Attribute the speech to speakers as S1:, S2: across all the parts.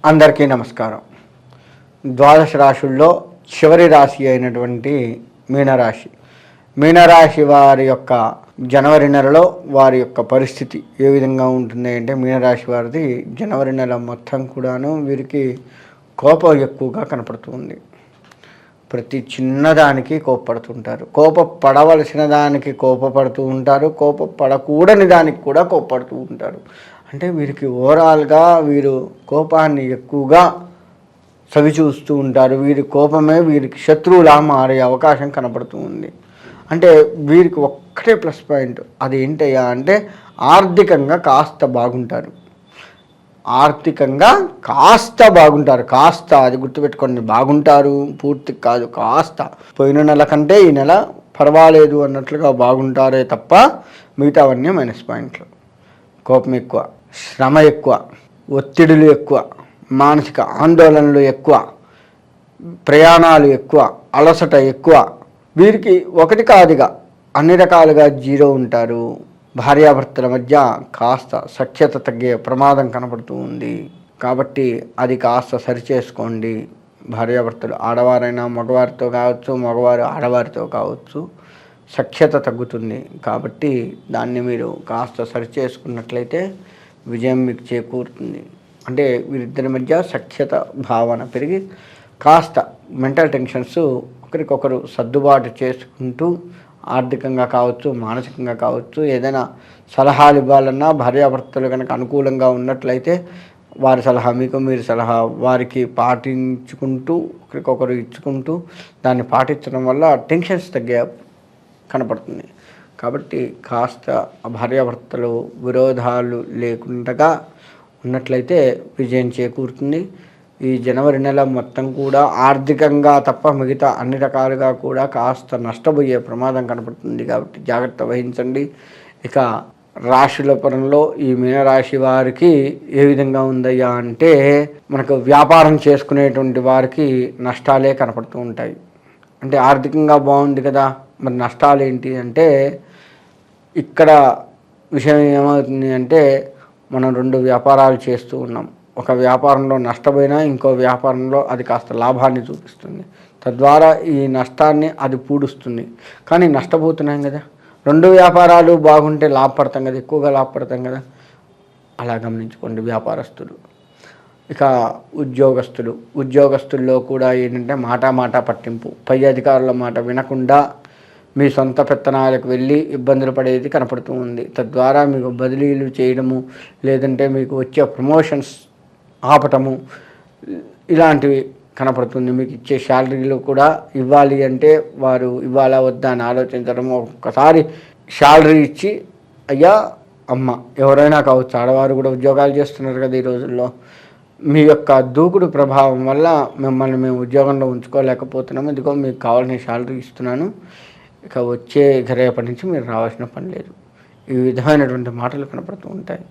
S1: అందరికీ నమస్కారం. ద్వాదశ రాశుల్లో చివరి రాశి అయినటువంటి మీనరాశి. మీనరాశి వారి యొక్క జనవరి నెలలో వారి యొక్క పరిస్థితి ఏ విధంగా ఉంటుంది అంటే, మీనరాశి వారిది జనవరి నెల మొత్తం కూడాను వీరికి కోపం ఎక్కువగా కనపడుతుంది. ప్రతి చిన్నదానికి కోపపడుతుంటారు. కోపపడవలసిన దానికి కోపపడుతూ ఉంటారు, కోపపడకూడని దానికి కూడా కోపపడుతూ ఉంటారు. అంటే వీరికి ఓవరాల్గా వీరు కోపాన్ని ఎక్కువగా చవిచూస్తూ ఉంటారు. వీరి కోపమే వీరికి శత్రువులా మారే అవకాశం కనపడుతూ ఉంది. అంటే వీరికి ఒక్కటే ప్లస్ పాయింట్, అది ఏంటయ్యా అంటే ఆర్థికంగా కాస్త బాగుంటారు. ఆర్థికంగా కాస్త బాగుంటారు. కాస్త, అది గుర్తుపెట్టుకోండి. బాగుంటారు పూర్తి కాదు, కాస్త. పోయిన నెల కంటే ఈ నెల పర్వాలేదు అన్నట్లుగా బాగుంటారే తప్ప మిగతావన్నీ మైనస్ పాయింట్లు. కోపం ఎక్కువ, శ్రమ ఎక్కువ, ఒత్తిడులు ఎక్కువ, మానసిక ఆందోళనలు ఎక్కువ, ప్రయాణాలు ఎక్కువ, అలసట ఎక్కువ. వీరికి ఒకటి కాదుగా అన్ని రకాలుగా జీరో ఉంటారు. భార్యాభర్తల మధ్య కాస్త సఖ్యత తగ్గే ప్రమాదం కనపడుతూ ఉంది. కాబట్టి అది కాస్త సరిచేసుకోండి. భార్యాభర్తలు ఆడవారైనా మగవారితో కావచ్చు, మగవారు ఆడవారితో కావచ్చు, సఖ్యత తగ్గుతుంది. కాబట్టి దాన్ని మీరు కాస్త సరిచేసుకున్నట్లయితే విజయం మీకు చేకూరుతుంది. అంటే వీరిద్దరి మధ్య సఖ్యత భావన పెరిగి కాస్త మెంటల్ టెన్షన్స్ ఒకరికొకరు సర్దుబాటు చేసుకుంటూ, ఆర్థికంగా కావచ్చు, మానసికంగా కావచ్చు, ఏదైనా సలహాలు ఇవ్వాలన్నా భార్యాభర్తలు కనుక అనుకూలంగా ఉన్నట్లయితే వారి సలహా మీకు, మీరు సలహా వారికి పాటించుకుంటూ, ఒకరికొకరు ఇచ్చుకుంటూ దాన్ని పాటించడం వల్ల టెన్షన్స్ తగ్గే కనపడుతుంది. కాబట్టి కాస్త భార్యాభర్తలు విరోధాలు లేకుండా ఉన్నట్లయితే విజయం చేకూరుతుంది. ఈ జనవరి నెల మొత్తం కూడా ఆర్థికంగా తప్ప మిగతా అన్ని రకాలుగా కూడా కాస్త నష్టపోయే ప్రమాదం కనపడుతుంది. కాబట్టి జాగ్రత్త వహించండి. ఇక రాశుల పరంలో ఈ మీనరాశి వారికి ఏ విధంగా ఉందయ్యా అంటే, మనకు వ్యాపారం చేసుకునేటువంటి వారికి నష్టాలే కనపడుతూ ఉంటాయి. అంటే ఆర్థికంగా బాగుంది కదా, మరి నష్టాలు ఏంటి అంటే, ఇక్కడ విషయం ఏమవుతుంది అంటే, మనం రెండు వ్యాపారాలు చేస్తూ ఉన్నాం. ఒక వ్యాపారంలో నష్టపోయినా ఇంకో వ్యాపారంలో అది కాస్త లాభాన్ని చూపిస్తుంది. తద్వారా ఈ నష్టాన్ని అది పూడుస్తుంది. కానీ నష్టపోతున్నాం కదా, రెండు వ్యాపారాలు బాగుంటే లాభపడతాం కదా, ఎక్కువగా లాభపడతాం కదా. అలా గమనించుకోండి వ్యాపారస్తులు. ఇక ఉద్యోగస్తుల్లో కూడా ఏంటంటే మాట పట్టింపు, పై అధికారుల మాట వినకుండా మీ సొంత పెత్తనాలకు వెళ్ళి ఇబ్బందులు పడేది కనపడుతూ ఉంది. తద్వారా మీకు బదిలీలు చేయడము, లేదంటే మీకు వచ్చే ప్రమోషన్స్ ఆపటము, ఇలాంటివి కనపడుతుంది. మీకు ఇచ్చే శాలరీలు కూడా ఇవ్వాలి అంటే వారు ఇవ్వాలా వద్దా అని ఆలోచించడము. ఒక్కసారి శాలరీ ఇచ్చి, అయ్యా అమ్మ ఎవరైనా కావచ్చు, ఆడవారు కూడా ఉద్యోగాలు చేస్తున్నారు కదా ఈ రోజుల్లో, మీ యొక్క దూకుడు ప్రభావం వల్ల మిమ్మల్ని మేము ఉద్యోగంలో ఉంచుకోలేకపోతున్నాము, ఇదిగో మీకు కావాల్సిన శాలరీ ఇస్తున్నాను, ఇక వచ్చే రేపటి నుంచి మీరు రావాల్సిన పని లేదు, ఈ విధమైనటువంటి మాటలు కనపడుతూ ఉంటాయి.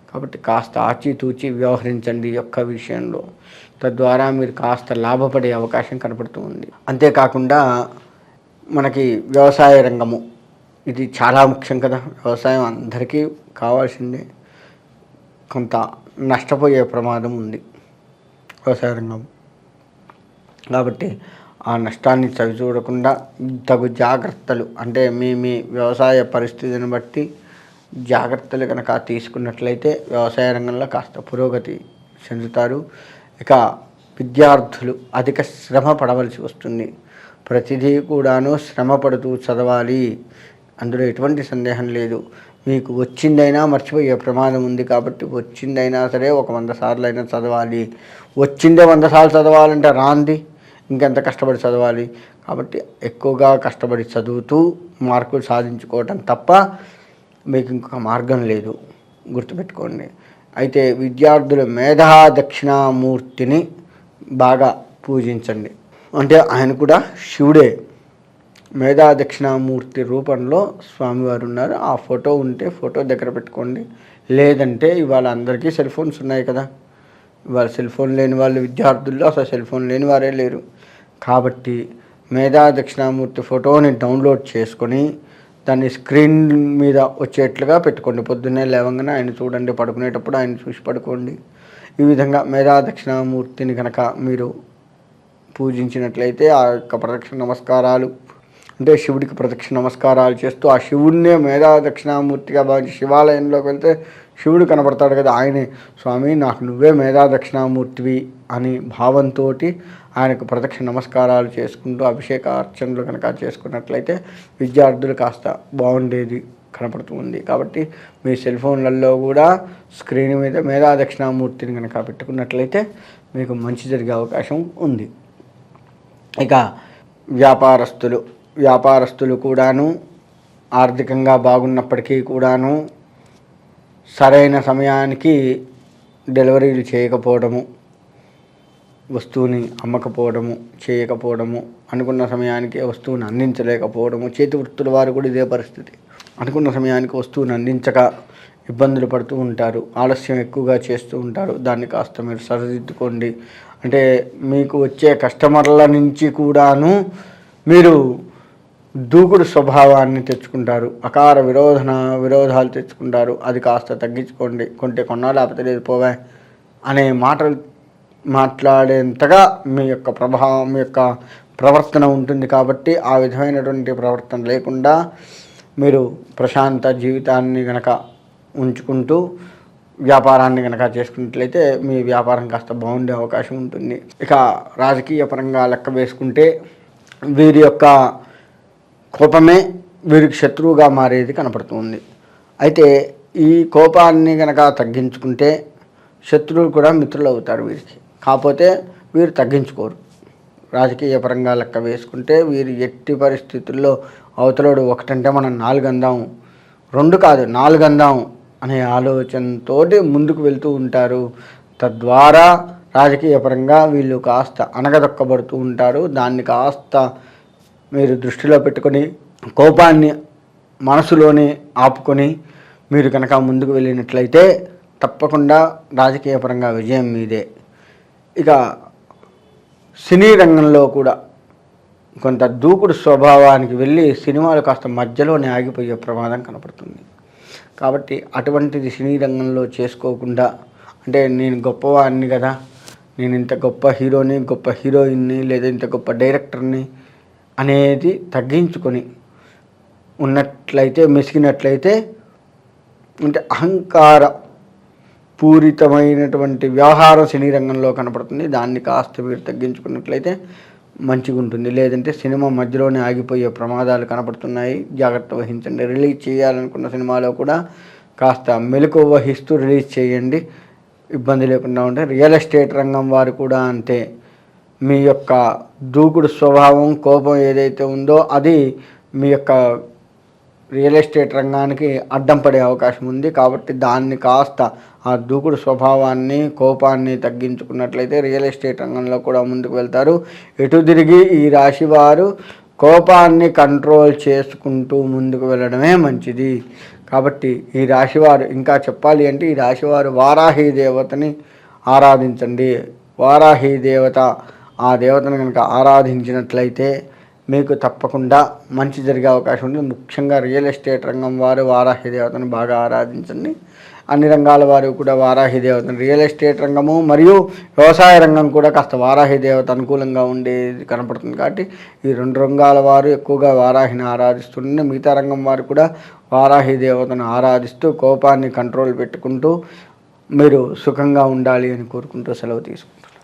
S1: కాబట్టి కాస్త ఆచితూచి వ్యవహరించండి ఈ యొక్క విషయంలో. తద్వారా మీరు కాస్త లాభపడే అవకాశం కనపడుతూ ఉంది. అంతేకాకుండా మనకి వ్యవసాయ రంగము, ఇది చాలా ముఖ్యం కదా. వ్యవసాయం అందరికీ కావాల్సిందే. కొంత నష్టపోయే ప్రమాదం ఉంది వ్యవసాయ రంగం. కాబట్టి ఆ నష్టాన్ని చవిచూడకుండా తగు జాగ్రత్తలు, అంటే మీ వ్యవసాయ పరిస్థితిని బట్టి జాగ్రత్తలు కనుక తీసుకున్నట్లయితే వ్యవసాయ రంగంలో కాస్త పురోగతి చెందుతారు. ఇక విద్యార్థులు అధిక శ్రమ పడవలసి వస్తుంది. ప్రతిదీ కూడాను శ్రమ పడుతూ చదవాలి, అందులో ఎటువంటి సందేహం లేదు. మీకు వచ్చిందైనా మర్చిపోయే ప్రమాదం ఉంది. కాబట్టి వచ్చిందైనా సరే ఒక 100 సార్లు అయినా చదవాలి. వచ్చిందే 100 సార్లు చదవాలంటే రాంది ఇంకెంత కష్టపడి చదవాలి. కాబట్టి ఎక్కువగా కష్టపడి చదువుతూ మార్కులు సాధించుకోవటం తప్ప మీకు ఇంకొక మార్గం లేదు, గుర్తుపెట్టుకోండి. అయితే విద్యార్థులు మేధా దక్షిణామూర్తిని బాగా పూజించండి. అంటే ఆయన కూడా శివుడే, మేధా దక్షిణామూర్తి రూపంలో స్వామివారు ఉన్నారు. ఆ ఫోటో ఉంటే ఫోటో దగ్గర పెట్టుకోండి. లేదంటే ఇవాళ అందరికీ సెల్ ఫోన్స్ ఉన్నాయి కదా, ఇవాళ సెల్ ఫోన్ లేని వాళ్ళు విద్యార్థుల్లో అసలు సెల్ ఫోన్ లేని వారే లేరు. కాబట్టి మేధా దక్షిణామూర్తి ఫోటోని డౌన్లోడ్ చేసుకొని దాన్ని స్క్రీన్ మీద వచ్చేట్లుగా పెట్టుకోండి. పొద్దున్నే లేవగానే ఆయన చూడండి, పడుకునేటప్పుడు ఆయన చూసి పడుకోండి. ఈ విధంగా మేధా దక్షిణామూర్తిని కనుక మీరు పూజించినట్లయితే ఆ యొక్క ప్రదక్షిణ నమస్కారాలు అంటే శివుడికి ప్రదక్షిణ నమస్కారాలు చేస్తూ ఆ శివుడినే మేధా దక్షిణామూర్తిగా భావించి శివాలయంలోకి వెళ్తే శివుడు కనబడతాడు కదా, ఆయనే స్వామి నాకు నువ్వే మేధా దక్షిణామూర్తివి అని భావంతో ఆయనకు ప్రదక్షిణ నమస్కారాలు చేసుకుంటూ అభిషేక అర్చనలు కనుక చేసుకున్నట్లయితే విద్యార్థులు కాస్త బాగుండేది కనపడుతుంది. కాబట్టి మీ సెల్ ఫోన్లలో కూడా స్క్రీన్ మీద మేధా దక్షిణామూర్తిని కనుక పెట్టుకున్నట్లయితే మీకు మంచి జరిగే అవకాశం ఉంది. ఇక వ్యాపారస్తులు కూడాను ఆర్థికంగా బాగున్నప్పటికీ కూడాను సరైన సమయానికి డెలివరీలు చేయకపోవడము, వస్తువుని అమ్మకపోవడము, చేయకపోవడము, అనుకున్న సమయానికి వస్తువుని అందించలేకపోవడము, చేతి వృత్తుల వారు కూడా ఇదే పరిస్థితి. అనుకున్న సమయానికి వస్తువుని అందించక ఇబ్బందులు పడుతూ ఉంటారు, ఆలస్యం ఎక్కువగా చేస్తూ ఉంటారు. దాన్ని కాస్త మీరు సరిదిద్దుకోండి. అంటే మీకు వచ్చే కస్టమర్ల నుంచి కూడాను మీరు దూకుడు స్వభావాన్ని తెచ్చుకుంటారు, అకార విరోధాలు తెచ్చుకుంటారు. అది కాస్త తగ్గించుకోండి. కొంటే కొన్నా లేకపోతే లేదు పోవే అనే మాటలు మాట్లాడేంతగా మీ యొక్క ప్రభావం, మీ యొక్క ప్రవర్తన ఉంటుంది. కాబట్టి ఆ విధమైనటువంటి ప్రవర్తన లేకుండా మీరు ప్రశాంత జీవితాన్ని గనక ఉంచుకుంటూ వ్యాపారాన్ని కనుక చేసుకున్నట్లయితే మీ వ్యాపారం కాస్త బాగుండే అవకాశం ఉంటుంది. ఇక రాజకీయ పరంగా లెక్క వేసుకుంటే వీరి యొక్క కోపమే వీరికి శత్రువుగా మారేది కనపడుతుంది. అయితే ఈ కోపాన్ని కనుక తగ్గించుకుంటే శత్రువులు కూడా మిత్రులు అవుతారు వీరికి. కాకపోతే వీరు తగ్గించుకోరు. రాజకీయ పరంగా లెక్క వేసుకుంటే వీరు ఎట్టి పరిస్థితుల్లో అవతలోడు ఒకటంటే మనం 4 అందాం, 2 కాదు 4 అందాం అనే ఆలోచనతో ముందుకు వెళ్తూ ఉంటారు. తద్వారా రాజకీయ పరంగా వీళ్ళు కాస్త అణగదొక్కబడుతూ ఉంటారు. దాన్ని కాస్త మీరు దృష్టిలో పెట్టుకొని కోపాన్ని మనసులోనే ఆపుకొని మీరు కనుక ముందుకు వెళ్ళినట్లయితే తప్పకుండా రాజకీయ పరంగా విజయం మీదే. ఇక సినీ రంగంలో కూడా కొంత దూకుడు స్వభావానికి వెళ్ళి సినిమాలు కాస్త మధ్యలోనే ఆగిపోయే ప్రమాదం కనపడుతుంది. కాబట్టి అటువంటిది సినీ రంగంలో చేసుకోకుండా, అంటే నేను గొప్పవాడిని కదా, నేను ఇంత గొప్ప హీరోని, గొప్ప హీరోయిన్ని, లేదా ఇంత గొప్ప డైరెక్టర్ని అనేది తగ్గించుకొని ఉన్నట్లయితే, మెసిగినట్లయితే, అంటే అహంకార పూరితమైనటువంటి వ్యవహారం సినీ రంగంలో కనపడుతుంది. దాన్ని కాస్త మీరు తగ్గించుకున్నట్లయితే మంచిగా ఉంటుంది. లేదంటే సినిమా మధ్యలోనే ఆగిపోయే ప్రమాదాలు కనపడుతున్నాయి, జాగ్రత్త వహించండి. రిలీజ్ చేయాలనుకున్న సినిమాలో కూడా కాస్త మెలకువ వహిస్తూ రిలీజ్ చేయండి, ఇబ్బంది లేకుండా ఉంటే. రియల్ ఎస్టేట్ రంగం వారు కూడా అంతే. మీ యొక్క దూకుడు స్వభావం, కోపం ఏదైతే ఉందో అది మీ యొక్క రియల్ ఎస్టేట్ రంగానికి అడ్డం పడే అవకాశం ఉంది. కాబట్టి దాన్ని కాస్త ఆ దూకుడు స్వభావాన్ని, కోపాన్ని తగ్గించుకున్నట్లయితే రియల్ ఎస్టేట్ రంగంలో కూడా ముందుకు వెళ్తారు. ఎటు తిరిగి ఈ రాశి వారు కోపాన్ని కంట్రోల్ చేసుకుంటూ ముందుకు వెళ్ళడమే మంచిది. కాబట్టి ఈ రాశివారు ఇంకా చెప్పాలి అంటే ఈ రాశివారు వారాహి దేవతని ఆరాధించండి. వారాహి దేవత, ఆ దేవతను కనుక ఆరాధించినట్లయితే మీకు తప్పకుండా మంచి జరిగే అవకాశం ఉంది. ముఖ్యంగా రియల్ ఎస్టేట్ రంగం వారు వారాహి దేవతను బాగా ఆరాధించండి. అన్ని రంగాల వారు కూడా వారాహి దేవతను, రియల్ ఎస్టేట్ రంగము మరియు వ్యవసాయ రంగం కూడా కాస్త వారాహి దేవత అనుకూలంగా ఉండేది కనపడుతుంది. కాబట్టి ఈ 2 రంగాల వారు ఎక్కువగా వారాహిని ఆరాధిస్తుండే, మిగతా రంగం వారు కూడా వారాహి దేవతను ఆరాధిస్తూ కోపాన్ని కంట్రోల్ పెట్టుకుంటూ మీరు సుఖంగా ఉండాలి అని కోరుకుంటూ సెలవు తీసుకుంటారు.